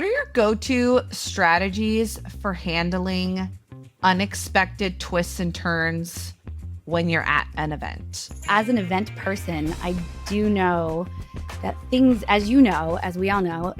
What are your go-to strategies for handling unexpected twists and turns when you're at an event? As an event person, I do know that things, as you know, as we all know,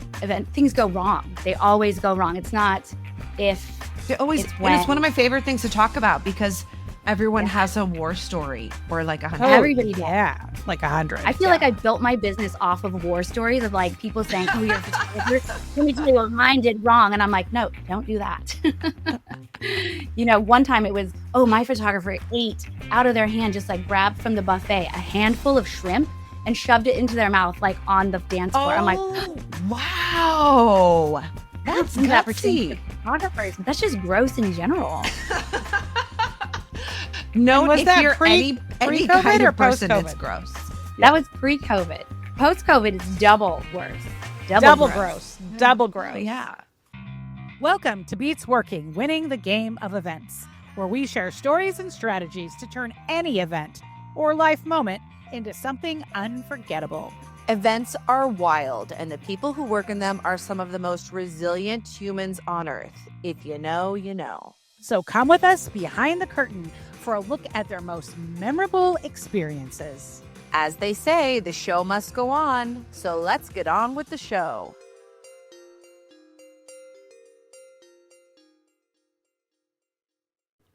things go wrong. They always go wrong. It's not if, They always, it's and when. it's one of my favorite things to talk about because everyone has a war story or like 100. Everybody does. Yeah, like 100. I feel like I built my business off of war stories of like people saying, "Oh, you're a photographer. Let me tell you what mine did wrong," and I'm like, "No, don't do that." One time it was, "Oh, my photographer ate out of their hand, just like grabbed from the buffet a handful of shrimp and shoved it into their mouth, like on the dance floor." I'm like, wow, that's that gutsy. photographers. That's just gross in general. No, was if that you're any pre-COVID kind or of person, post-COVID? it's gross. That was pre-COVID. Post-COVID is double worse. Double gross. Double gross. Yeah. Welcome to Beats Working, Winning the Game of Events, where we share stories and strategies to turn any event or life moment into something unforgettable. Events are wild, and the people who work in them are some of the most resilient humans on Earth. If you know, you know. So come with us behind the curtain for a look at their most memorable experiences. As they say, the show must go on, so let's get on with the show.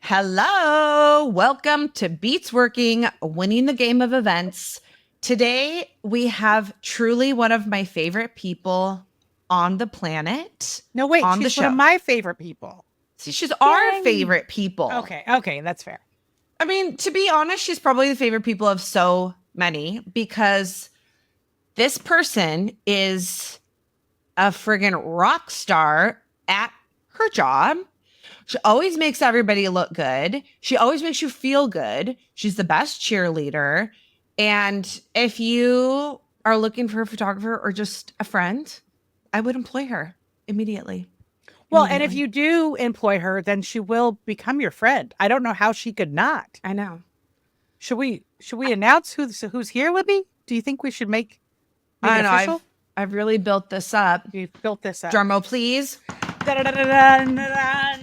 Hello, welcome to Beats Working, Winning the Game of Events. Today, we have truly one of my favorite people on the planet. No, wait, on the she's one show. of my favorite people. See, she's our favorite people. Okay, that's fair. I mean, to be honest, she's probably the favorite people of so many because this person is a friggin' rock star at her job. She always makes everybody look good. She always makes you feel good. She's the best cheerleader. And if you are looking for a photographer or just a friend, I would employ her immediately. Well, and if you do employ her, then she will become your friend. I don't know how she could not. I know. Should we announce who's here, Libby? Do you think we should make I it know. official? I've really built this up. You've built this up. Drum roll, please. Da-da-da-da-da-da-da.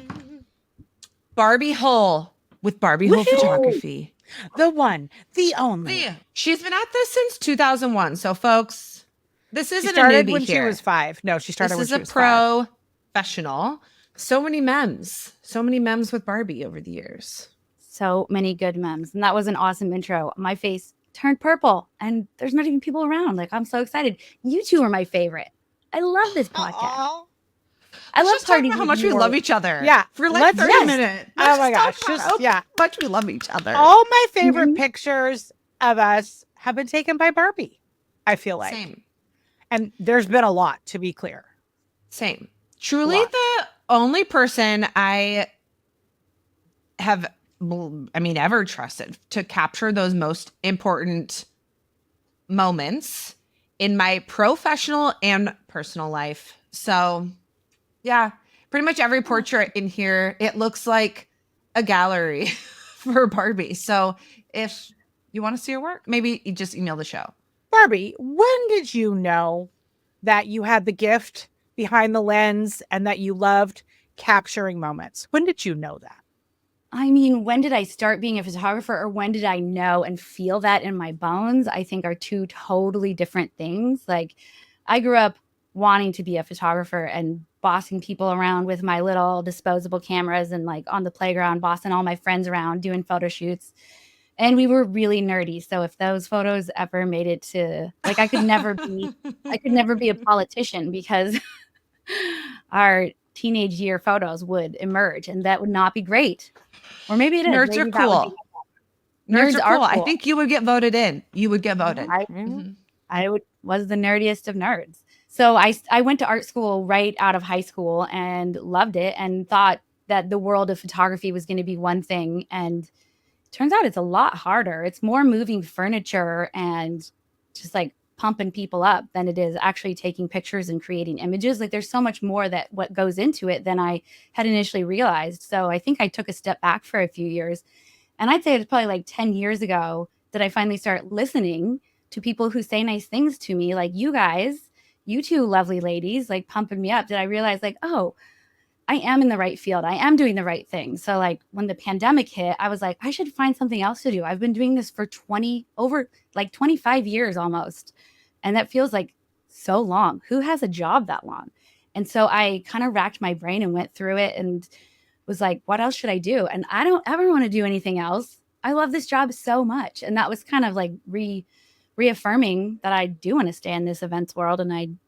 Barbie Hull with Barbie Hull Woohoo! Photography. The one, the only. She's been at this since 2001. So, folks, this She isn't a started newbie when here. she was 5. No, she started This when is she a was 5. professional. So many memes with Barbie over the years. So many good memes. And that was an awesome intro. My face turned purple and there's not even people around. Like, I'm so excited. You two are my favorite. I love this podcast. I love just talk parties about how with much we you. love each other. Yeah, For like let's 30 just- minutes. Oh my gosh, Let's talk about how much we love each other. All my favorite Mhm. pictures of us have been taken by Barbie, I feel like. Same. And there's been a lot, to be clear. Same. Truly Lot. the only person I have, ever trusted to capture those most important moments in my professional and personal life. So, yeah, pretty much every portrait in here, it looks like a gallery for Barbie. So if you want to see her work, maybe you just email the show. Barbie, when did you know that you had the gift behind the lens and that you loved capturing moments? When did you know that? I mean, when did I start being a photographer or when did I know and feel that in my bones? I think are two totally different things. Like, I grew up wanting to be a photographer and bossing people around with my little disposable cameras and like on the playground, bossing all my friends around, doing photo shoots. And we were really nerdy. So if those photos ever made it to, like, I could never be a politician because our teenage year photos would emerge and that would not be great. Or maybe it is. Nerds Maybe are that would cool. be- Nerds are cool. I think you would get voted in. You would get voted. I was the nerdiest of nerds. So I went to art school right out of high school and loved it and thought that the world of photography was going to be one thing. And turns out it's a lot harder. It's more moving furniture and just like pumping people up than it is actually taking pictures and creating images. Like, there's so much more that what goes into it than I had initially realized. So I think I took a step back for a few years. And I'd say it was probably like 10 years ago that I finally started listening to people who say nice things to me. Like, you guys, you two lovely ladies like pumping me up, did I realize like, oh, I am in the right field. I am doing the right thing. So like when the pandemic hit, I was like, I should find something else to do. I've been doing this for 25 years almost. And that feels like so long. Who has a job that long? And so I kind of racked my brain and went through it and was like, what else should I do? And I don't ever want to do anything else. I love this job so much. And that was kind of like reaffirming that I do want to stay in this events world. And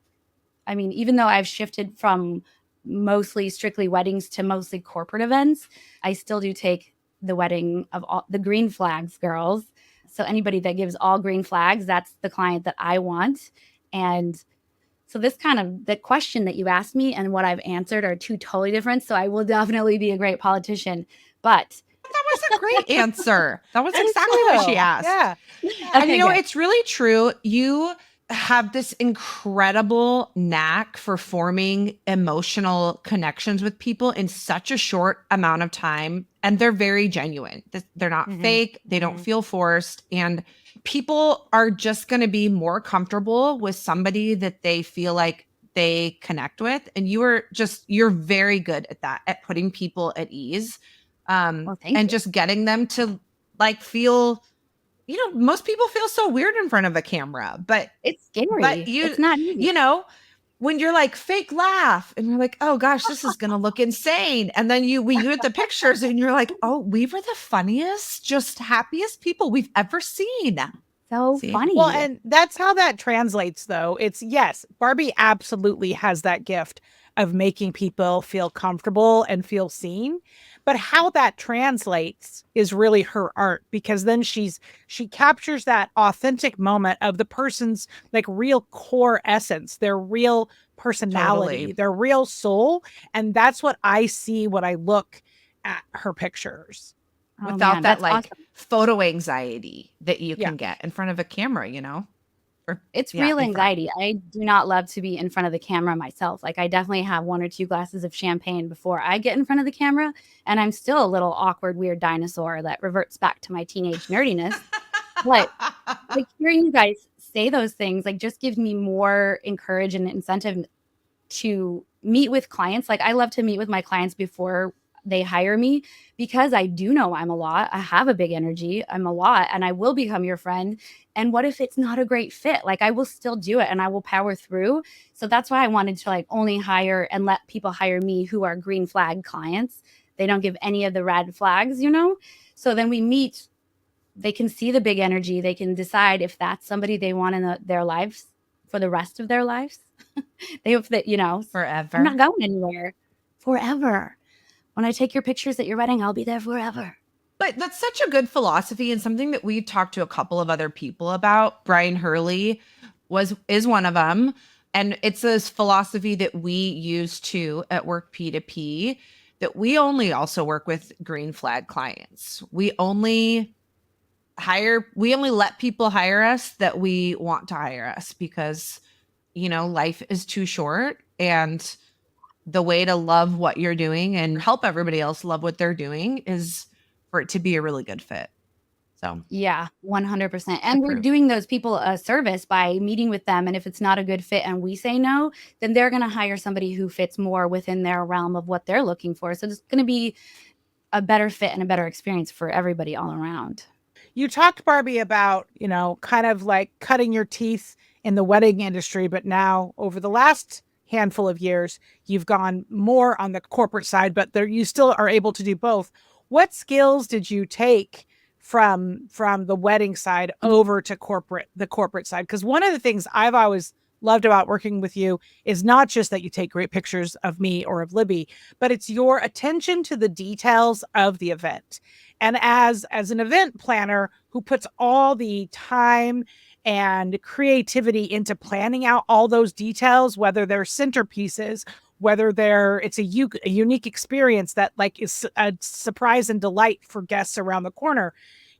I mean, even though I've shifted from mostly strictly weddings to mostly corporate events, I still do take the wedding of all the green flags girls. So anybody that gives all green flags, that's the client that I want. And so this kind of the question that you asked me and what I've answered are two totally different. So I will definitely be a great politician. But that was a great answer. That was Thank exactly what she you. asked. Yeah. And okay, you know, good. it's really true. You have this incredible knack for forming emotional connections with people in such a short amount of time. And they're very genuine. They're not fake. They don't feel forced. And people are just going to be more comfortable with somebody that they feel like they connect with. And you're very good at that, at putting people at ease. Well, thank And you. just getting them to like feel, you know, most people feel so weird in front of a camera, but It's scary. It's not easy. you know, when you're like fake laugh and you're like, oh gosh, this is going to look insane. And then you get the pictures and you're like, oh, we were the funniest, just happiest people we've ever seen. So See? funny. Well, and that's how that translates, though. It's yes, Barbie absolutely has that gift of making people feel comfortable and feel seen. But how that translates is really her art, because then she captures that authentic moment of the person's like real core essence, their real personality, Totally. their real soul. And that's what I see when I look at her pictures. Oh, Without man, that that's like awesome. photo anxiety that you Yeah. can get in front of a camera, you know? Or It's yeah, real in front. anxiety. I do not love to be in front of the camera myself. Like I definitely have 1 or 2 glasses of champagne before I get in front of the camera, and I'm still a little awkward, weird dinosaur that reverts back to my teenage nerdiness. But like hearing you guys say those things, like just gives me more encouragement and incentive to meet with clients. Like I love to meet with my clients before they hire me, because I do know I'm a lot. I have a big energy. I'm a lot, and I will become your friend. And what if it's not a great fit? Like I will still do it and I will power through. So that's why I wanted to like only hire and let people hire me who are green flag clients. They don't give any of the red flags, you know? So then we meet, they can see the big energy. They can decide if that's somebody they want in their lives for the rest of their lives. They hope that, you know, Forever. I'm not going anywhere. Forever. When I take your pictures at your wedding, I'll be there forever. But that's such a good philosophy, and something that we talked to a couple of other people about. Brian Hurley is one of them. And it's this philosophy that we use too at Work P2P, that we only also work with green flag clients. We only let people hire us that we want to hire us, because, you know, life is too short, and the way to love what you're doing and help everybody else love what they're doing is for it to be a really good fit. So Yeah, 100%. And we're Approved. doing those people a service by meeting with them. And if it's not a good fit and we say no, then they're going to hire somebody who fits more within their realm of what they're looking for. So it's going to be a better fit and a better experience for everybody all around. You talked, Barbie, about, you know, kind of like cutting your teeth in the wedding industry, but now over the last handful of years, you've gone more on the corporate side, but you still are able to do both. What skills did you take from the wedding side over to the corporate side? Because one of the things I've always loved about working with you is not just that you take great pictures of me or of Libby, but it's your attention to the details of the event. And as an event planner who puts all the time and creativity into planning out all those details, whether they're centerpieces, whether it's a unique experience that like is a surprise and delight for guests around the corner,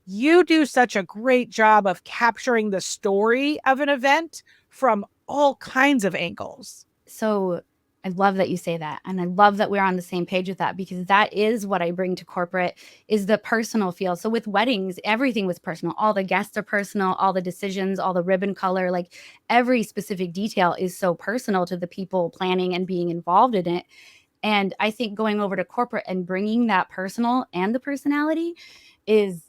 you do such a great job of capturing the story of an event from all kinds of angles. So I love that you say that. And I love that we're on the same page with that, because that is what I bring to corporate, is the personal feel. So with weddings, everything was personal. All the guests are personal, all the decisions, all the ribbon color, like every specific detail is so personal to the people planning and being involved in it. And I think going over to corporate and bringing that personal and the personality is,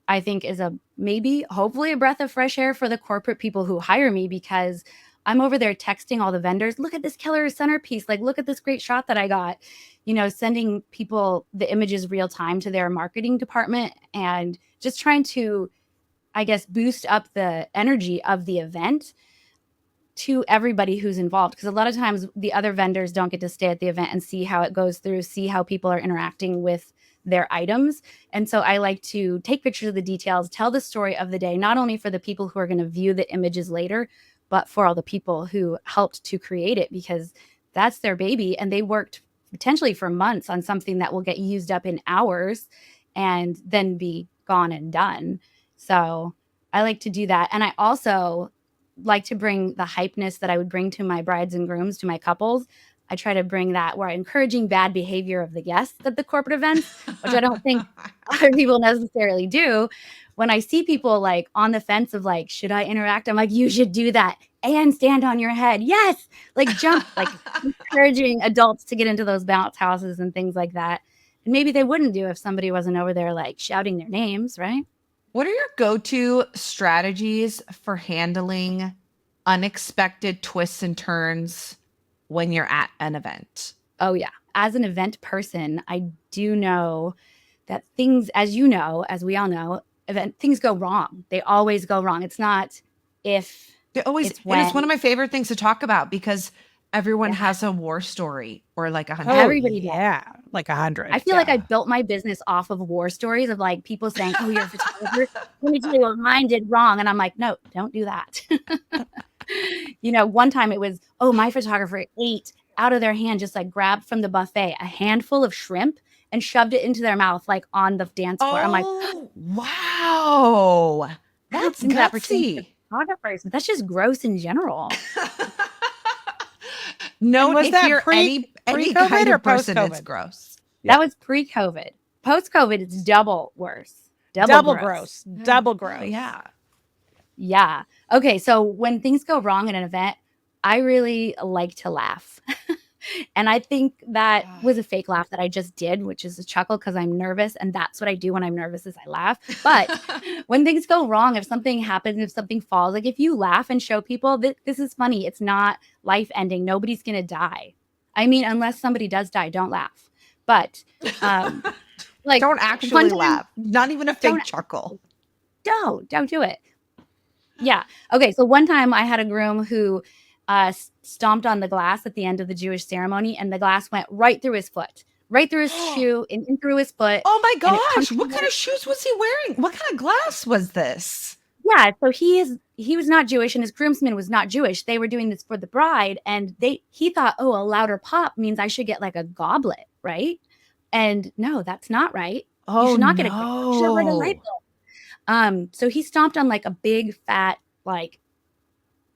I think, is a maybe, hopefully, a breath of fresh air for the corporate people who hire me, because I'm over there texting all the vendors, look at this killer centerpiece, like, look at this great shot that I got, sending people the images real time to their marketing department, and just trying to, I guess, boost up the energy of the event to everybody who's involved. Because a lot of times the other vendors don't get to stay at the event and see how it goes through, see how people are interacting with their items. And so I like to take pictures of the details, tell the story of the day, not only for the people who are going to view the images later, but for all the people who helped to create it, because that's their baby. And they worked potentially for months on something that will get used up in hours and then be gone and done. So I like to do that. And I also like to bring the hypeness that I would bring to my brides and grooms, to my couples. I try to bring that, where I'm encouraging bad behavior of the guests at the corporate events, which I don't think other people necessarily do. When I see people like on the fence of like, should I interact? I'm like, you should do that and stand on your head. Yes. Like jump, like encouraging adults to get into those bounce houses and things like that. And maybe they wouldn't do if somebody wasn't over there like shouting their names, right? What are your go-to strategies for handling unexpected twists and turns when you're at an event? Oh, yeah. As an event person, I do know that things, as you know, as we all know, things go wrong. They always go wrong. It's not if, They always, it's and when. it's one of my favorite things to talk about, because everyone has a war story, or like a Oh, hundred. Everybody does. yeah, like 100. I feel like I built my business off of war stories of like people saying, oh, you're a photographer. Let me tell you what mine did wrong. And I'm like, no, don't do that. One time it was, oh, my photographer ate out of their hand, just like grabbed from the buffet a handful of shrimp and shoved it into their mouth, like on the dance floor. I'm like, Oh, wow. That's Things that pertain to gutsy. photographers, but that's just gross in general. No, And was if that you're any pre-COVID kind or of person, it's post-COVID? gross. That was pre-COVID. Post-COVID, it's double worse. Double gross. Double Oh, gross. yeah. Yeah. Okay. So when things go wrong at an event, I really like to laugh. And I think that was a fake laugh that I just did, which is a chuckle because I'm nervous. And that's what I do when I'm nervous, is I laugh. But when things go wrong, if something happens, if something falls, like if you laugh and show people that this is funny, it's not life ending. Nobody's going to die. I mean, unless somebody does die, don't laugh. But like, Don't actually one time- laugh. Not even a fake Don't- chuckle. don't do it. Yeah. Okay. So one time I had a groom who stomped on the glass at the end of the Jewish ceremony, and the glass went right through his foot, right through his shoe, and in through his foot. Oh my And it gosh. punctured What kind of shoes was he wearing? What kind of glass was this? Yeah. So he was not Jewish, and his groomsman was not Jewish. They were doing this for the bride, and he thought, oh, a louder pop means I should get like a goblet, right? And no, that's not right. Oh, you should not get a goblet. You should have like a light bulb. So he stomped on like a big fat like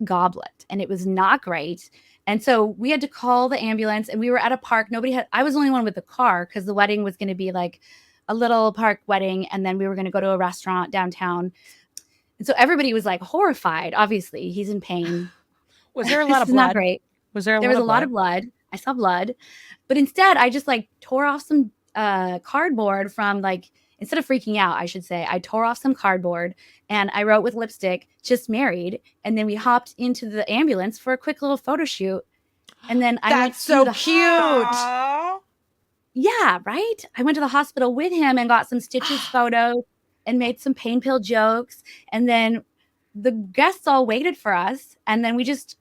goblet, and it was not great. And so we had to call the ambulance, and we were at a park. I was the only one with the car, because the wedding was going to be like a little park wedding, and then we were going to go to a restaurant downtown. And so everybody was like horrified. Obviously, he's in pain. Was there a lot of This is not blood? great. Was there There was a lot of blood. I saw blood. But instead, I just like tore off some cardboard from like, instead of freaking out, I should say, I tore off some cardboard and I wrote with lipstick, just married. And then we hopped into the ambulance for a quick little photo shoot. And then I went That's so to the cute. Aw. Yeah, right? I went to the hospital with him and got some stitches photos and made some pain pill jokes. And then the guests all waited for us. And then we just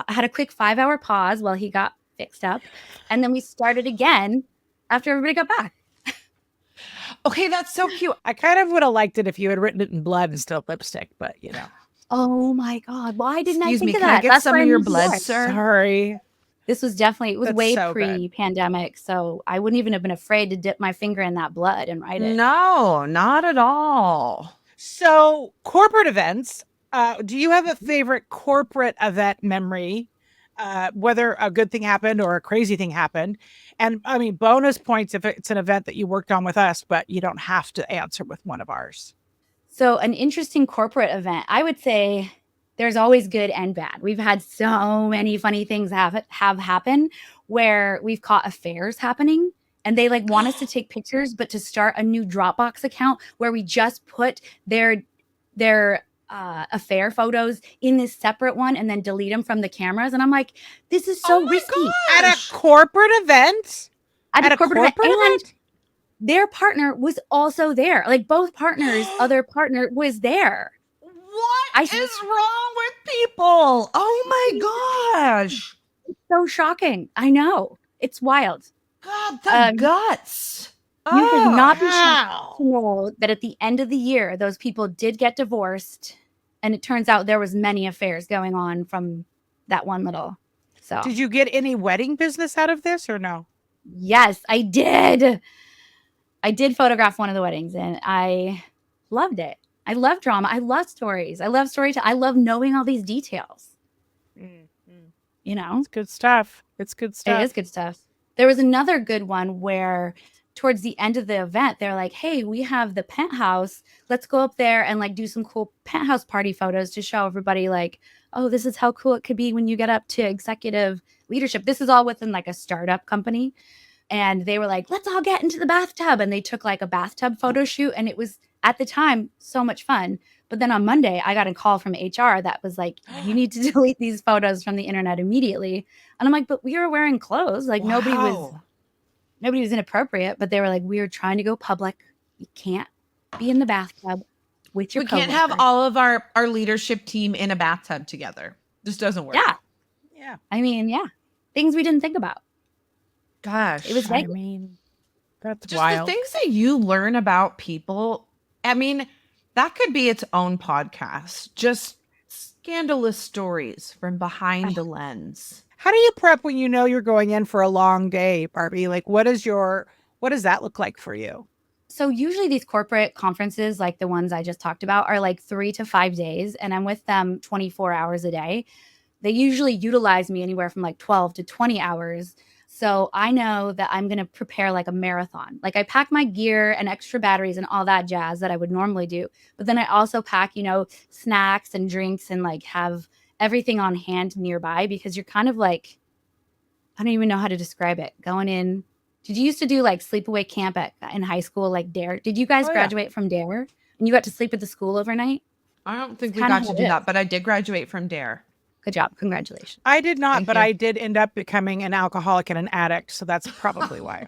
had a quick 5-hour pause while he got fixed up. And then we started again after everybody got back. Okay, that's so cute. I kind of would have liked it if you had written it in blood instead of lipstick, but you know. Oh my God. Why didn't Excuse I think me, of can that? I get That's some why of I'm your in blood, New York. sir? Sorry. This was definitely, it was That's way so good. pre-pandemic. So I wouldn't even have been afraid to dip my finger in that blood and write it. No, not at all. So corporate events, do you have a favorite corporate event memory whether a good thing happened or a crazy thing happened. And I mean, bonus points if it's an event that you worked on with us, but you don't have to answer with one of ours. So an interesting corporate event, I would say there's always good and bad. We've had so many funny things have happen where we've caught affairs happening and they like want us to take pictures, but to start a new Dropbox account where we just put their affair photos in this separate one and then delete them from the cameras. And I'm like, this is so risky. At a corporate event? At a corporate event. event? And their partner was also there. Like both partners, other partner was there. What is wrong with people? Oh my gosh. It's so shocking. I know. It's wild. God, the guts. You would not be wow. shocked to know that at the end of the year, those people did get divorced. And it turns out there was many affairs going on from that one little. So Did you get any wedding business out of this or no? yes, I did. I did photograph one of the weddings and I loved it. I love drama. I love stories. I love storytelling. I love knowing all these details. You know? It's good stuff. It's good stuff. It is good stuff. There was another good one where towards the end of the event, they're like, hey, we have the penthouse. Let's go up there and like do some cool penthouse party photos to show everybody like, oh, this is how cool it could be when you get up to executive leadership. This is all within like a startup company. And they were like, let's all get into the bathtub. And they took like a bathtub photo shoot. And it was at the time so much fun. But then on Monday, I got a call from HR that was like, you need to delete these photos from the internet immediately. And I'm like, but we were wearing clothes. Like nobody was inappropriate, but they were like, we are trying to go public. You can't be in the bathtub with your We can't coworker. have all of our leadership team in a bathtub together. This doesn't work. Yeah. I mean, yeah. Things we didn't think about. Gosh. It was I like, mean, that's just wild. the things that you learn about people. I mean, that could be its own podcast. Just scandalous stories from behind the lens. How do you prep when you know you're going in for a long day, Barbie? Like, what does that look like for you? so usually these corporate conferences, like the ones I just talked about, are like 3 to 5 days, and I'm with them 24 hours a day. They usually utilize me anywhere from like 12 to 20 hours. So I know that I'm going to prepare like a marathon. Like I pack my gear and extra batteries and all that jazz that I would normally do. But then I also pack, snacks and drinks and like have everything on hand nearby, because you're kind of like, I don't even know how to describe it. Going in. Did you used to do like sleepaway camp in high school, like DARE? Did you guys Oh, yeah. graduate from DARE and you got to sleep at the school overnight? I don't think It's we kinda got to how it do is. that, but I did graduate from DARE. Good job. Congratulations. I did not, Thank but you. I did end up becoming an alcoholic and an addict, so that's probably why.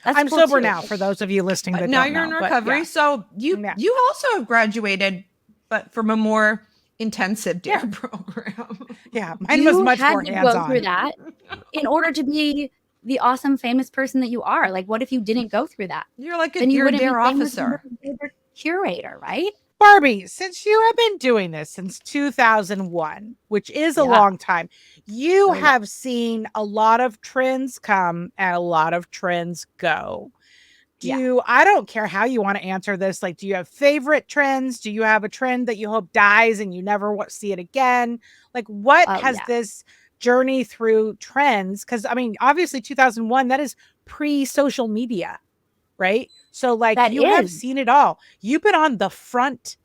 That's I'm cool, sober too. now, for those of you listening But that now don't you're know, in but recovery. yeah. So you Yeah. you also have graduated, but from a more intensive DARE Yeah. program. Yeah, mine was You much had more to go through hands-on. that in order to be the awesome, famous person that you are. Like, what if you didn't go through that? You're like Then you you're a wouldn't be DARE famous. officer. You would be a curator, right? Barbie, since you have been doing this since 2001, which is a Yeah. long time, you Oh, yeah. have seen a lot of trends come and a lot of trends go. I don't care how you want to answer this. Like, do you have favorite trends? Do you have a trend that you hope dies and you never see it again? Like, what Oh, has yeah. this journey through trends? Because, I mean, obviously 2001, that is pre-social media, right? So, like, That you have is. seen it all. You've been on the front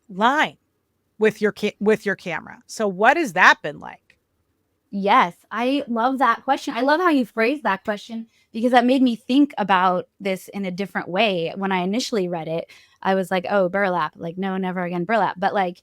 line with your camera. So, what has that been like? Yes, I love that question. I love how you phrased that question, because that made me think about this in a different way. When I initially read it, I was like, oh, burlap. Like, no, never again burlap. But like,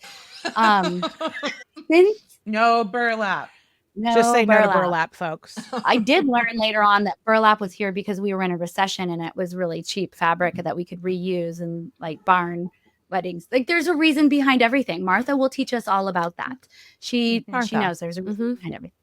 since No burlap. no Just say no to burlap. burlap, folks. I did learn later on that burlap was here because we were in a recession and it was really cheap fabric that we could reuse in like barn weddings. Like, there's a reason behind everything. Martha will teach us all about that. She Martha. knows there's a reason behind everything.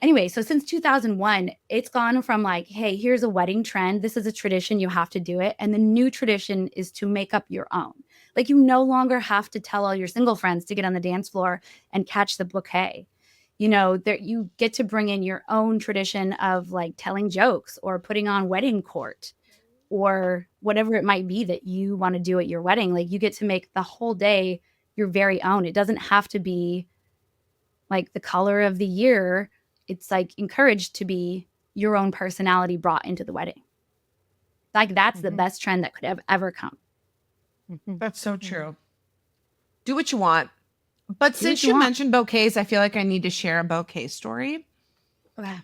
Anyway, so since 2001, it's gone from like, hey, here's a wedding trend. This is a tradition. You have to do it. And the new tradition is to make up your own. Like, you no longer have to tell all your single friends to get on the dance floor and catch the bouquet. You get to bring in your own tradition of like telling jokes or putting on wedding court or whatever it might be that you want to do at your wedding. Like, you get to make the whole day your very own. It doesn't have to be like the color of the year, it's like encouraged to be your own personality brought into the wedding. Like that's the best trend that could have ever come. That's so true. Do what you want. But Do since what you you want. mentioned bouquets, I feel like I need to share a bouquet story. Okay.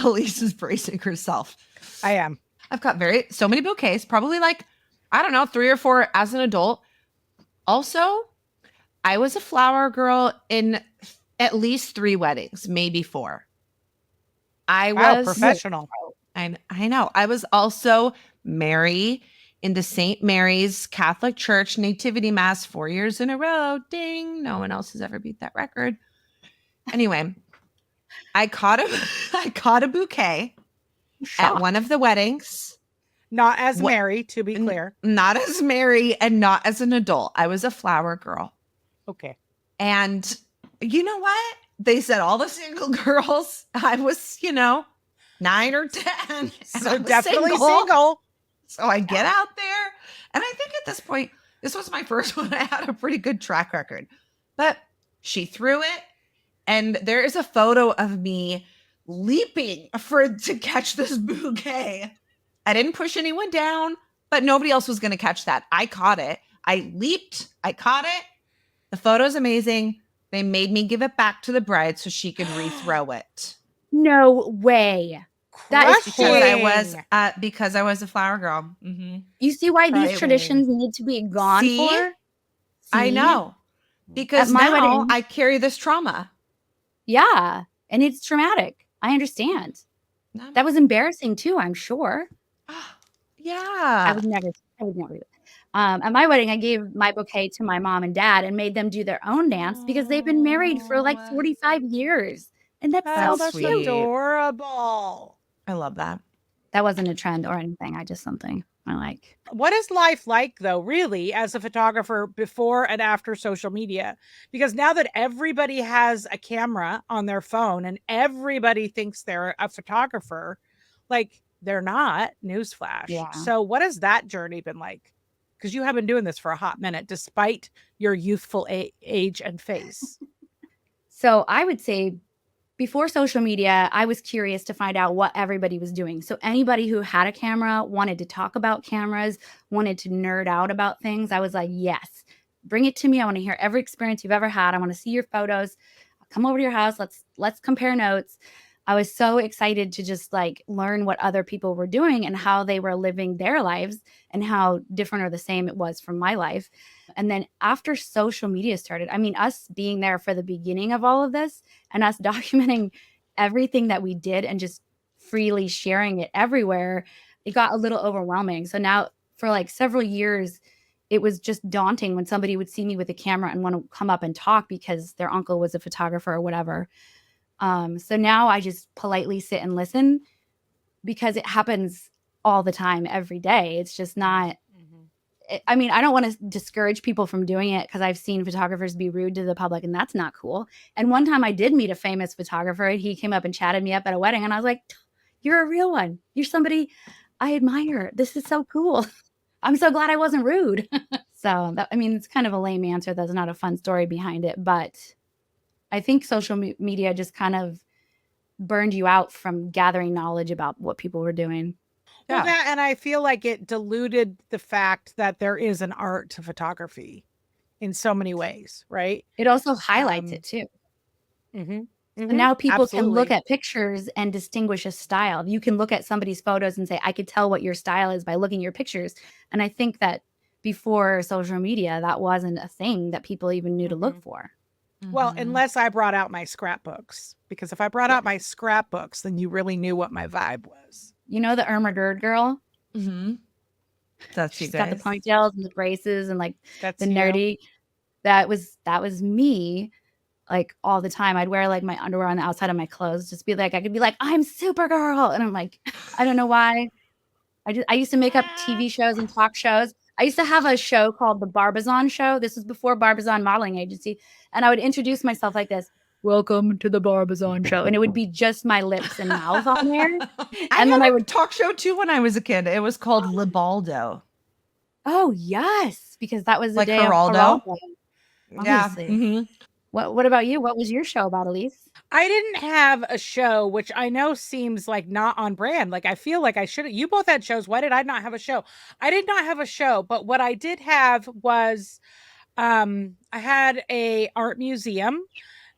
Elise is bracing herself. I am. I've got so many bouquets, probably like, I don't know, 3 or 4 as an adult. Also, I was a flower girl in at least 3 weddings, maybe 4. I Wow, was professional. I know. I was also Mary in the St. Mary's Catholic Church Nativity Mass 4 years in a row. Ding. No one else has ever beat that record. Anyway, I caught a bouquet at one of the weddings. Not as What- Mary, to be clear. Not as Mary and not as an adult. I was a flower girl. Okay. And you know what? They said all the single girls. I was, 9 or 10. and I So was definitely single. So I get out there. And I think at this point, this was my first one. I had a pretty good track record. But she threw it. And there is a photo of me leaping to catch this bouquet. I didn't push anyone down, but nobody else was going to catch that. I caught it. I leaped. I caught it. The photo's amazing. They made me give it back to the bride so she could rethrow it. No way. That is Crushing. Because I was a flower girl. Mm-hmm. You see why these Right. traditions need to be gone See? for? I See? know. Because At my now wedding- I carry this trauma. Yeah. And it's traumatic. I understand. That was embarrassing too, I'm sure. Yeah. I would never do that. At my wedding, I gave my bouquet to my mom and dad and made them do their own dance because they've been married for like 45 years. And that's Oh, so that's sweet. cute. adorable. I love that. That wasn't a trend or anything. I just something I like. What is life like, though, really, as a photographer before and after social media? Because now that everybody has a camera on their phone and everybody thinks they're a photographer, like they're not, newsflash. Yeah. So what has that journey been like? Because you have been doing this for a hot minute, despite your youthful age and face. So I would say before social media, I was curious to find out what everybody was doing. So anybody who had a camera, wanted to talk about cameras, wanted to nerd out about things, I was like, yes, bring it to me. I want to hear every experience you've ever had. I want to see your photos. I'll come over to your house. Let's compare notes. I was so excited to just like learn what other people were doing and how they were living their lives and how different or the same it was from my life. And then after social media started, I mean, us being there for the beginning of all of this and us documenting everything that we did and just freely sharing it everywhere, it got a little overwhelming. So now for like several years, it was just daunting when somebody would see me with a camera and want to come up and talk because their uncle was a photographer or whatever. So now I just politely sit and listen because it happens all the time, every day. It's just not, I mean, I don't want to discourage people from doing it because I've seen photographers be rude to the public and that's not cool. And one time I did meet a famous photographer and he came up and chatted me up at a wedding and I was like, you're a real one. You're somebody I admire. This is so cool. I'm so glad I wasn't rude. So that, I mean, it's kind of a lame answer. There's not a fun story behind it, but I think social media just kind of burned you out from gathering knowledge about what people were doing. Well, that, and I feel like it diluted the fact that there is an art to photography in so many ways, right? It also highlights it too. And now people can look at pictures and distinguish a style. You can look at somebody's photos and say, I could tell what your style is by looking at your pictures. And I think that before social media, that wasn't a thing that people even knew to look for. Well, unless I brought out my scrapbooks, because if I brought out my scrapbooks, then you really knew what my vibe was. You know the Irma Gerd girl? That's She's got the ponytails and the braces and like the nerdy. You. That was me, like all the time. I'd wear like my underwear on the outside of my clothes, just be like, I could be like, I'm Supergirl, and I'm like, I don't know why. I used to make up TV shows and talk shows. I used to have a show called the Barbizon Show. This was before Barbizon Modeling Agency. And I would introduce myself like this. Welcome to the Barbizon Show. And it would be just my lips and mouth on there. And then I would talk show too when I was a kid. It was called Libaldo. Oh, yes. Because that was the like day Geraldo. of Geraldo. Obviously. Yeah. What about you? What was your show about, Elise? I didn't have a show, which I know seems like not on brand. Like I feel like I should. You both had shows. Why did I not have a show? I did not have a show, but what I did have was I had a art museum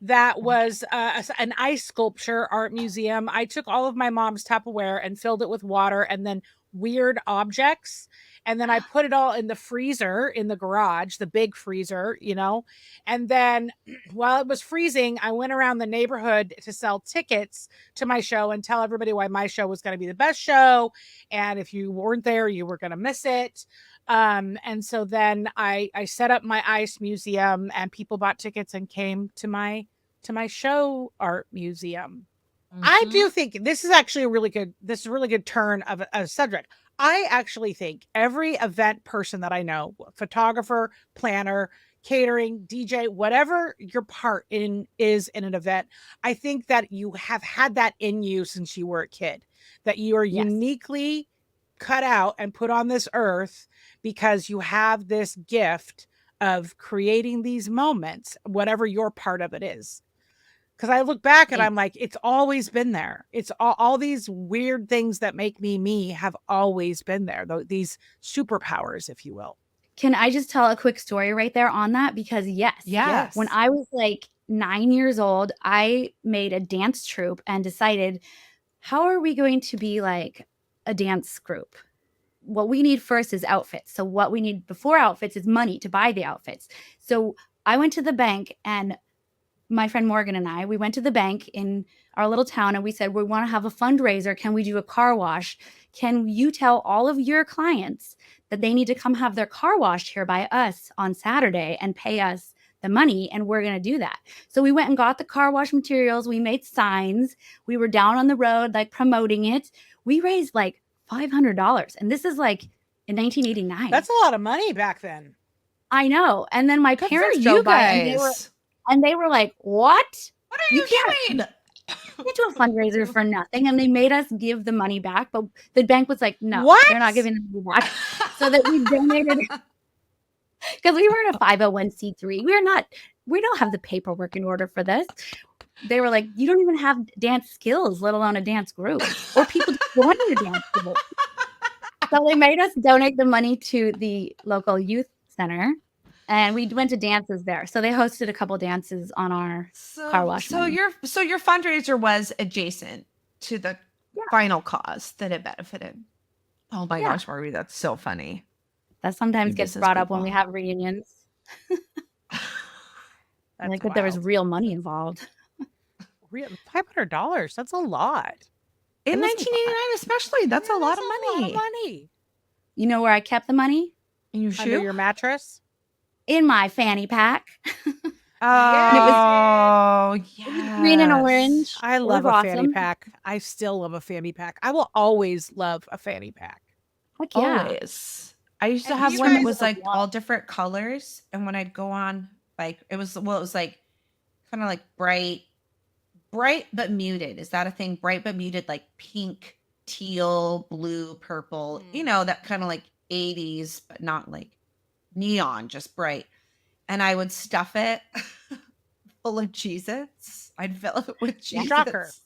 that was an ice sculpture art museum. I took all of my mom's Tupperware and filled it with water and then weird objects. And then I put it all in the freezer in the garage, the big freezer, you know. And then while it was freezing, I went around the neighborhood to sell tickets to my show and tell everybody why my show was going to be the best show. And if you weren't there, you were going to miss it. And so then I set up my ice museum and people bought tickets and came to my show art museum. I do think this is actually a really good turn of a subject. I actually think every event person that I know, photographer, planner, catering, DJ, whatever your part is in an event, I think that you have had that in you since you were a kid, that you are uniquely cut out and put on this earth because you have this gift of creating these moments, whatever your part of it is. Because I look back and I'm like, it's always been there. It's all these weird things that make me have always been there. These superpowers, if you will. Can I just tell a quick story right there on that? Because Yes. when I was like 9 years old, I made a dance troupe and decided, how are we going to be like a dance group? What we need first is outfits. So what we need before outfits is money to buy the outfits. So I went to the bank, and my friend Morgan and we went to the bank in our little town and we said, we want to have a fundraiser. Can we do a car wash? Can you tell all of your clients that they need to come have their car washed here by us on Saturday and pay us the money? And we're going to do that. So we went and got the car wash materials. We made signs. We were down on the road, like promoting it. We raised like $500. And this is like in 1989. That's a lot of money back then. I know. And then my Good parents for drove you by guys. and they were like, what? What are you doing? We do a fundraiser for nothing. And they made us give the money back. But the bank was like, no, What? they're not giving the money back. So that we donated, because we were in a 501c3. We don't have the paperwork in order for this. They were like, you don't even have dance skills, let alone a dance group or people joining your dance group. So they made us donate the money to the local youth center. And we went to dances there. So they hosted a couple dances on our car wash. So your fundraiser was adjacent to the final cause that it benefited. Oh my gosh, Barbie, that's so funny. That sometimes gets brought up when we have reunions. That's like that there was real money involved. $500. That's a lot. In 1989, especially, that's a lot of money. You know where I kept the money? In your Under shoe? your mattress? In my fanny pack. Oh, yeah. Green and orange. I love a fanny pack. I still love a fanny pack. I will always love a fanny pack. Heck yeah. Always. I used to And have you one that guys was like love- all different colors. And when I'd go on, like, it was like kind of like bright but muted. Is that a thing? Bright but muted, like pink, teal, blue, purple, you know, that kind of like 80s, but not like neon, just bright. And I would stuff it full of Cheez-Its. I'd fill it with Cheez-Its.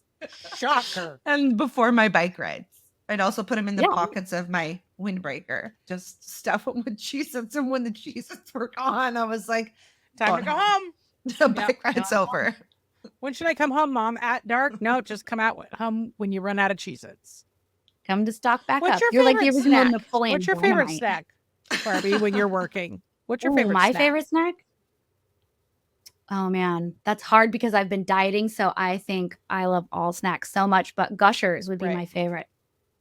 Shocker. And before my bike rides, I'd also put them in the pockets of my windbreaker. Just stuff them with Cheez-Its. And when the Cheez-Its were gone, I was like, Time to go home. The bike ride's over. When should I come home, Mom? At dark? No, just come out home when you run out of Cheez-Its. Come to stock back What's up. your You're like the favorite original snack? Napoleon. What's your favorite Dynamite. snack, Barbie, when you're working? What's your Ooh, favorite my snack? favorite snack? Oh man, that's hard because I've been dieting, so I think I love all snacks so much, but Gushers would be my favorite.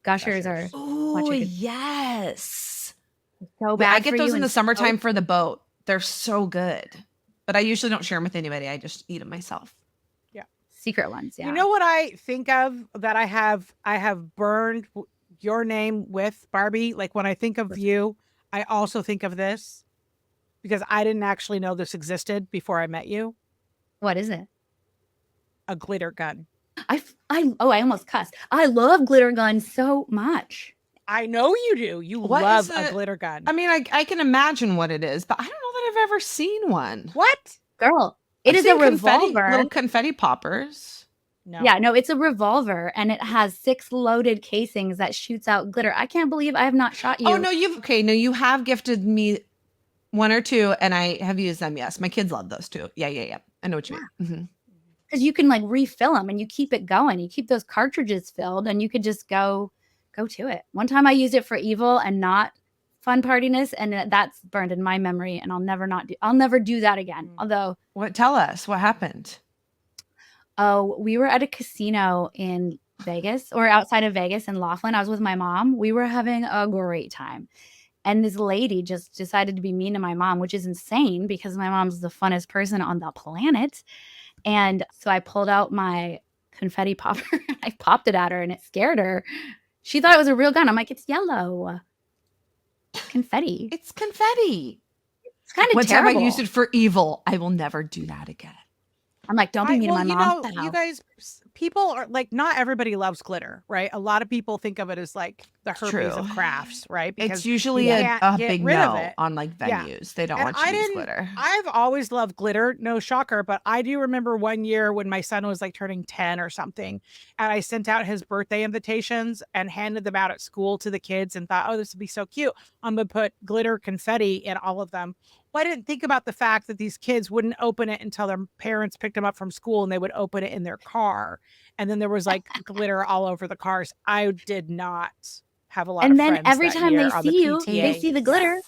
Gushers are Oh, yes. so But I bad get for those you in and the summertime so- for the boat. They're so good. But I usually don't share them with anybody. I just eat them myself. secret ones. Yeah. You know what I think of that I have burned your name with, Barbie? Like when I think of you, I also think of this because I didn't actually know this existed before I met you. What is it? A glitter gun. I almost cussed. I love glitter guns so much. I know you do. You What love is a it? glitter gun. I mean, I can imagine what it is, but I don't know that I've ever seen one. What? Girl, It I've is a seen confetti, revolver. little confetti poppers. No. Yeah, no, it's a revolver and it has 6 loaded casings that shoots out glitter. I can't believe I have not shot you. Oh no, you have gifted me 1 or 2 and I have used them. Yes. My kids love those too. Yeah. I know what you mean. Mhm. Because you can like refill them and you keep it going. You keep those cartridges filled and you could just go to it. One time I used it for evil and not fun partiness, and that's burned in my memory, and I'll never do that again. Although, Tell us what happened. oh, we were at a casino in Vegas or outside of Vegas in Laughlin. I was with my mom. We were having a great time. And this lady just decided to be mean to my mom, which is insane because my mom's the funnest person on the planet. And so I pulled out my confetti popper. I popped it at her and it scared her. She thought it was a real gun. I'm like, it's yellow. Confetti. It's confetti. It's kind of One terrible. time I used it for evil. I will never do that again. I'm like, don't be mean to my mom. You guys, people are like, not everybody loves glitter, right? A lot of people think of it as like the herpes of crafts, right? It's usually you a can't get big rid of no it. on like Yeah. venues. They don't And want you to use glitter. I've always loved glitter, no shocker, but I do remember one year when my son was like turning 10 or something, and I sent out his birthday invitations and handed them out at school to the kids and thought, oh, this would be so cute. I'm going to put glitter confetti in all of them. Well, I didn't think about the fact that these kids wouldn't open it until their parents picked them up from school and they would open it in their car. And then there was like glitter all over the cars. I did not have a lot of friends. And then every that time year they on the see you, PTA. they see the glitter.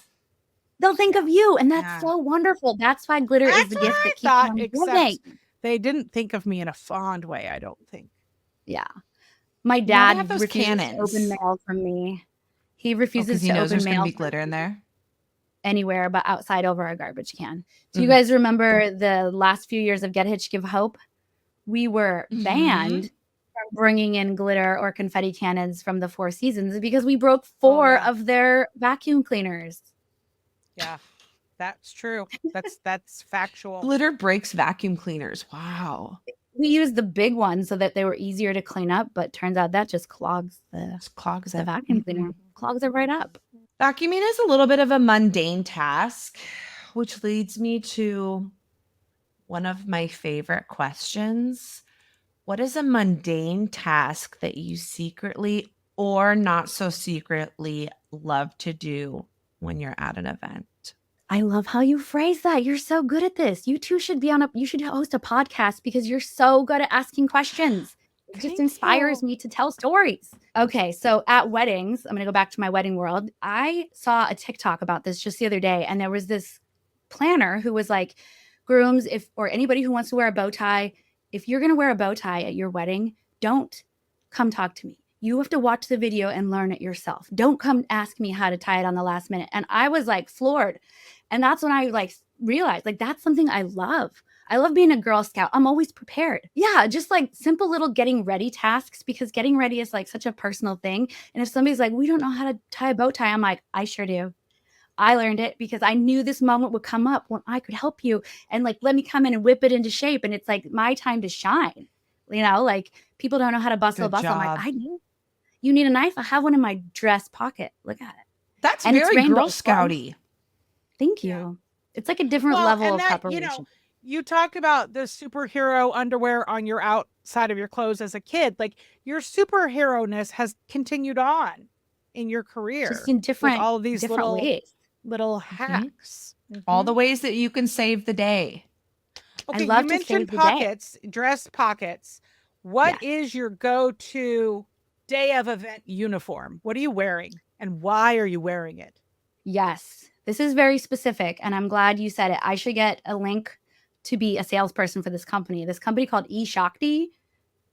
They'll think of you. And that's Yeah. so wonderful. That's why glitter is the That's gift what I that keeps thought, on except giving. they didn't think of me in a fond way, I don't think. Yeah. My Now they dad have those refuses to cannons. open mail from me. He refuses Because he to knows open there's going mail to be from glitter in me there. anywhere but outside over a garbage can. Do you Mhm. guys remember the last few years of Get Hitch, Give Hope? We were banned from bringing in glitter or confetti cannons from the Four Seasons because we broke 4 yeah. of their vacuum cleaners. Yeah, that's true. That's factual. Glitter breaks vacuum cleaners. Wow. We used the big ones so that they were easier to clean up, but turns out that just clogs the It clogs the it. vacuum cleaner. Clogs it right up. Vacuuming is a little bit of a mundane task, which leads me to one of my favorite questions. What is a mundane task that you secretly or not so secretly love to do when you're at an event? I love how you phrase that. You're so good at this. You two should you should host a podcast because you're so good at asking questions. It just Thank inspires you. me to tell stories. Okay, so at weddings, I'm going to go back to my wedding world. I saw a TikTok about this just the other day, and there was this planner who was like, grooms, or anybody who wants to wear a bow tie, if you're going to wear a bow tie at your wedding, don't come talk to me. You have to watch the video and learn it yourself. Don't come ask me how to tie it on the last minute. And I was like floored. And that's when I like realized like that's something I love. I love being a Girl Scout. I'm always prepared. Yeah, just like simple little getting ready tasks because getting ready is like such a personal thing. And if somebody's like, we don't know how to tie a bow tie, I'm like, I sure do. I learned it because I knew this moment would come up when I could help you and like let me come in and whip it into shape. And it's like my time to shine. You know, like people don't know how to bustle. Good I'm like, job. I do. You need a knife? I have one in my dress pocket. Look at it. That's And it's very rainbow Girl fun. Scouty. Thank you. Yeah. It's like a different Well, level and of that, preparation. you talked about the superhero underwear on your outside of your clothes as a kid. Like your superhero-ness has continued on in your career. Just in with different, all of these different ways. little hacks. All the ways that you can save the day. Okay, love you to mentioned save the day. pockets, dress pockets. What is your go-to day of event uniform? What are you wearing and why are you wearing it? Yes. This is very specific, and I'm glad you said it. I should get a link to be a salesperson for this company. This company called eShakti.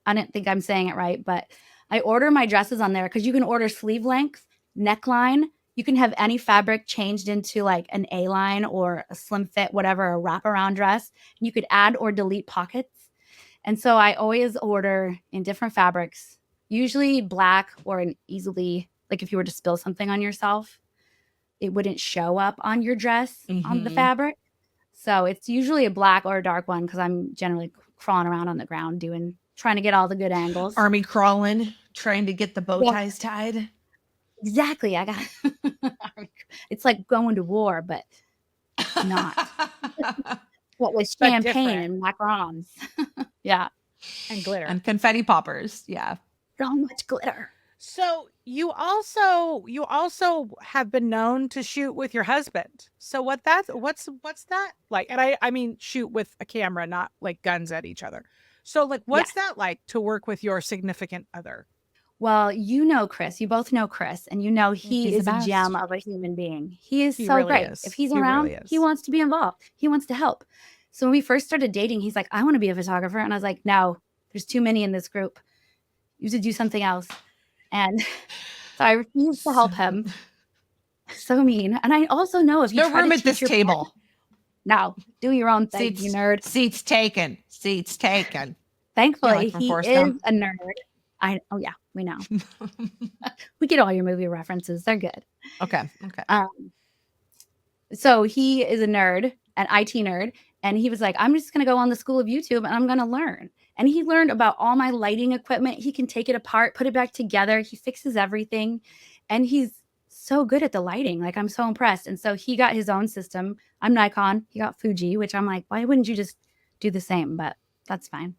I don't think I'm saying it right, but I order my dresses on there because you can order sleeve length, neckline. You can have any fabric changed into like an A-line or a slim fit, whatever, a wraparound dress. You could add or delete pockets. And so I always order in different fabrics, usually black or an easily, like if you were to spill something on yourself, it wouldn't show up on your dress on the Mhm. fabric. So it's usually a black or a dark one because I'm generally crawling around on the ground trying to get all the good angles. Army crawling, trying to get the bow Yeah. ties tied. Exactly. I got it's like going to war, but not. What was But champagne different. and macarons. Yeah. and glitter. And confetti poppers. Yeah. So much glitter. So you also have been known to shoot with your husband. So what's that like? And I mean shoot with a camera, not like guns at each other. So like what's that like to work with your significant other? Well, you know Chris. You both know Chris, and you know he He's the is a best. gem of a human being. He is He so really great. is. If he's He around, really is. he wants to be involved. He wants to help. So when we first started dating, he's like, I want to be a photographer. And I was like, no, there's too many in this group. You should do something else. And so I refused to help him. So mean. And I also know if you No try room to at this teach your partner- table. No, do your own thing, you nerd. Seats taken. Seats taken. Thankfully, like from he Forrest is Gump? a nerd. Oh yeah, we know. We get all your movie references. They're good. Okay. So he is a nerd, an IT nerd, and he was like, I'm just going to go on the school of YouTube and I'm going to learn. And he learned about all my lighting equipment. He can take it apart, put it back together. He fixes everything. And he's so good at the lighting. Like, I'm so impressed. And so he got his own system. I'm Nikon. He got Fuji, which I'm like, why wouldn't you just do the same? But that's fine.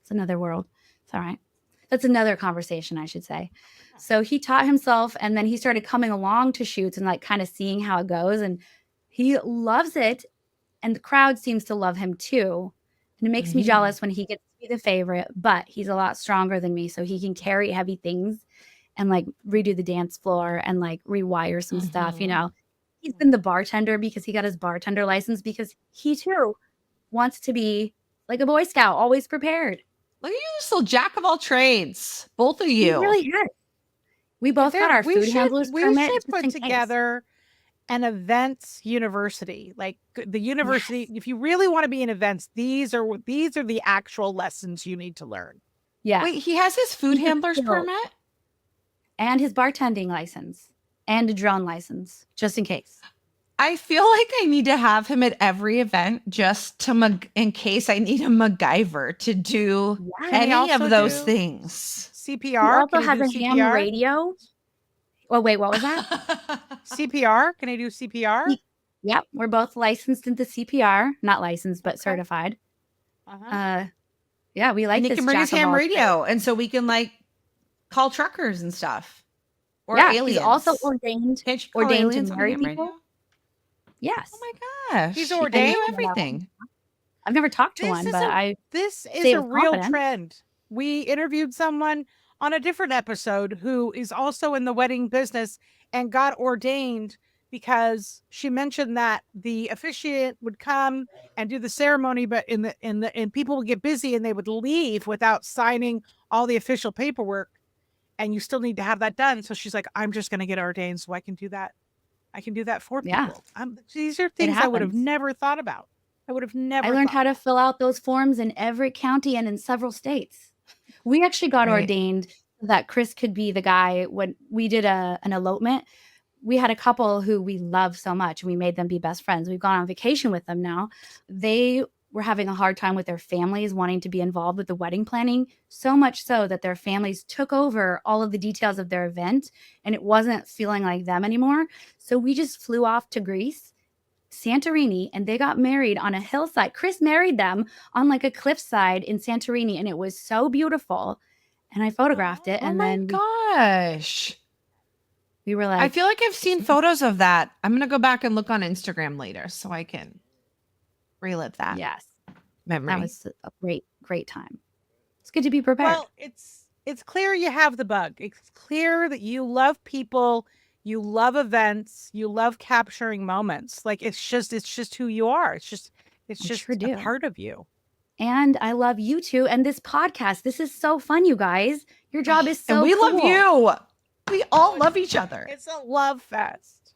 It's another world. It's all right. That's another conversation, I should say. So he taught himself, and then he started coming along to shoots and like kind of seeing how it goes. And he loves it. And the crowd seems to love him too. And it makes me jealous when he gets to be the favorite, but he's a lot stronger than me. So he can carry heavy things and like redo the dance floor and like rewire some stuff, you know. He's been the bartender because he got his bartender license because he too wants to be like a Boy Scout, always prepared. Look at you, this little jack of all trades. Both of He you. really is. We both got our food handlers we permit. should just put in case. together an events university, like the university. If you really want to be in events, these are the actual lessons you need to learn. Yeah. Wait, he has his food He's a handler's skill. permit? And his bartending license and a drone license, just in case. I feel like I need to have him at every event just to in case I need a MacGyver to do Yes. Can he any of also those do things. CPR. He also Can he has do a ham CPR? radio. Oh, wait, what was that? CPR. Can he do CPR? Yep, we're both licensed into CPR. Not licensed, but certified. Uh-huh. Yeah, we like And he this can bring his jack of ham all radio, and so we can like call truckers and stuff. Or yeah, aliens. he's also ordained. Can't you call ordained to aliens on marry ham people. radio? Yes. Oh my gosh. He's He can ordained? do everything. I've never talked to This one, is but I This is say a with real confidence. trend. We interviewed someone on a different episode who is also in the wedding business and got ordained because she mentioned that the officiant would come and do the ceremony, but and people would get busy and they would leave without signing all the official paperwork, and you still need to have that done. So she's like, I'm just going to get ordained so I can do that. I can do that for Yeah. people. These are things I would have happens. never thought about. I would have never. I learned thought how to fill out those forms in every county and in several states. We actually got Right. ordained so that Chris could be the guy when we did an elopement. We had a couple who we love so much, and we made them be best friends. We've gone on vacation with them now. They were having a hard time with their families wanting to be involved with the wedding planning, so much so that their families took over all of the details of their event, and it wasn't feeling like them anymore. So we just flew off to Greece, Santorini, and they got married on a hillside. Chris married them on like a cliffside in Santorini, and it was so beautiful. And I photographed it, Oh and my then gosh. we were like, I feel like I've seen photos of that. I'm going to go back and look on Instagram later so I can relive that yes, memory. that was a great time. It's good to be prepared. Well, it's clear you have the bug. It's clear that you love people, you love events, you love capturing moments. Like it's just who you are. It's just sure do. a part of you. And I love you too. And this podcast, this is so fun, you guys. Your job is so and we cool. love you. We all love each other. It's a love fest.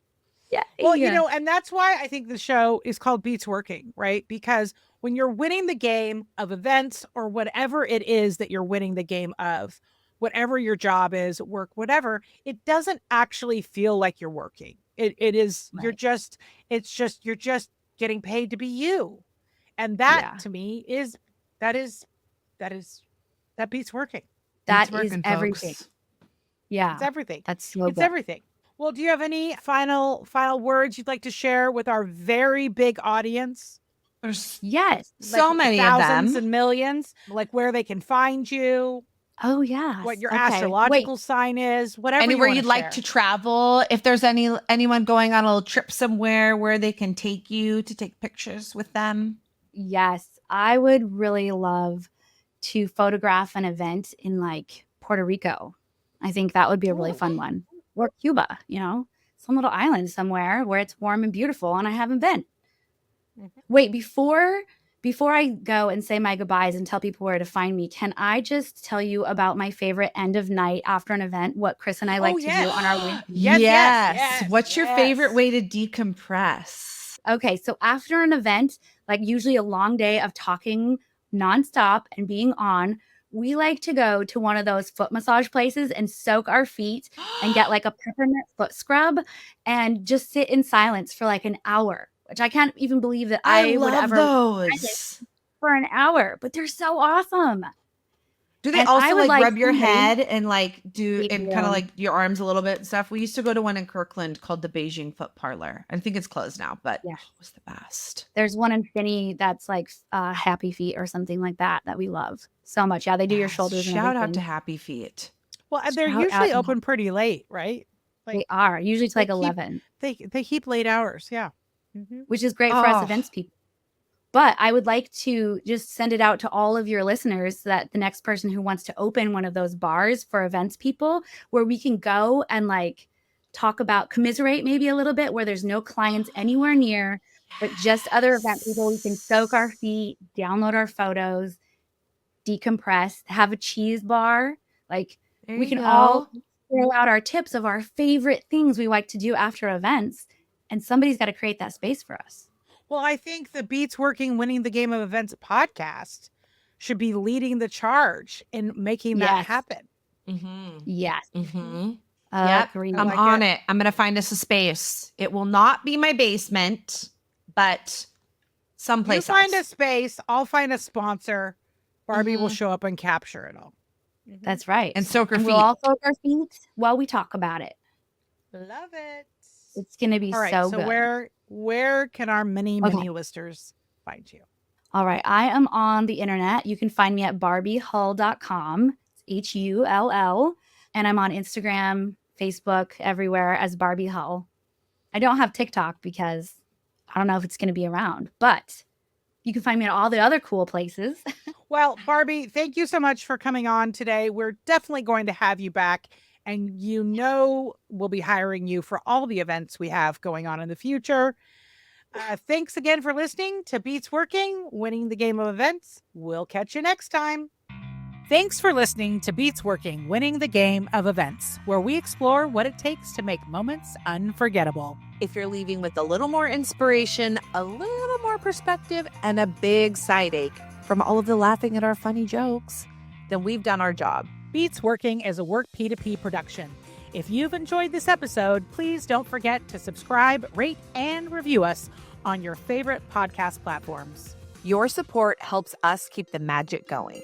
Yeah. Well, you know, and that's why I think the show is called Beats Working, right? Because when you're winning the game of events or whatever it is that you're winning the game of, whatever your job is, work, whatever, it doesn't actually feel like you're working. It is, Right. you're just getting paid to be you. And that to me is, that beats working. that Beats is working, everything. folks. Yeah. It's everything. That's so It's good. everything. Well, do you have any final words you'd like to share with our very big audience There's Yes. so Like, many of thousands them. and millions, like where they can find you, Oh, yeah. what your Okay. astrological Wait, sign is, whatever Anywhere you you'd want like share. to travel. If there's anyone going on a little trip somewhere where they can take you to take pictures with them. yes. I would really love to photograph an event in like Puerto Rico. I think that would be a really Ooh. fun one. Or Cuba, some little island somewhere where it's warm and beautiful and I haven't been. Mhm. Wait, before I go and say my goodbyes and tell people where to find me, can I just tell you about my favorite end of night after an event, what Chris and I like Oh, to yes. do on our way? Yes. What's your favorite Yes. way to decompress? Okay, so after an event, like usually a long day of talking nonstop and being on, we like to go to one of those foot massage places and soak our feet and get like a peppermint foot scrub and just sit in silence for like an hour, which I can't even believe that I I would love ever those. for an hour, but they're so awesome. Do they And I also would like like rub your somebody- head and like do They and do. kind of like your arms a little bit and stuff? We used to go to one in Kirkland called the Beijing Foot Parlor. I think it's closed now, but Yeah. it was the best. There's one in Finney that's like Happy Feet or something like that we love so much. Yeah, they do your Yes, shoulders and shout out everything. to Happy Feet. Well, and they're Shout usually out- open pretty late, right? They are usually it's they like keep- 11. They keep late hours. Yeah. Which is great for us Oh. events people. But I would like to just send it out to all of your listeners that the next person who wants to open one of those bars for events people where we can go and like talk about commiserate maybe a little bit where there's no clients anywhere near, but just other event people. We can soak our feet, download our photos, decompress, have a cheese bar. Like There we you can all go. throw out our tips of our favorite things we like to do after events. And somebody's got to create that space for us. Well, I think the Beats Working Winning the Game of Events podcast should be leading the charge in making that Yes. happen. Mm-hmm. Yes. Mm-hmm. Yep. Agreed. I'm like on it. it. I'm going to find us a space. It will not be my basement, but You someplace find else. a space, I'll find a sponsor. Barbie will Mhm. show up and capture it all. That's right. And soak her And feet. we'll all soak our feet while we talk about it. Love it. It's going to be All right. so So good. where can our mini listeners find you? All right. I am on the internet. You can find me at barbiehull.com. It's HULL. And I'm on Instagram, Facebook, everywhere as Barbie Hull. I don't have TikTok because I don't know if it's going to be around, but you can find me at all the other cool places. Well, Barbie, thank you so much for coming on today. We're definitely going to have you back. And we'll be hiring you for all the events we have going on in the future. Thanks again for listening to Beats Working, Winning the Game of Events. We'll catch you next time. Thanks for listening to Beats Working, Winning the Game of Events, where we explore what it takes to make moments unforgettable. If you're leaving with a little more inspiration, a little more perspective, and a big side ache from all of the laughing at our funny jokes, then we've done our job. Beats Working is a Work P2P production. If you've enjoyed this episode, please don't forget to subscribe, rate, and review us on your favorite podcast platforms. Your support helps us keep the magic going.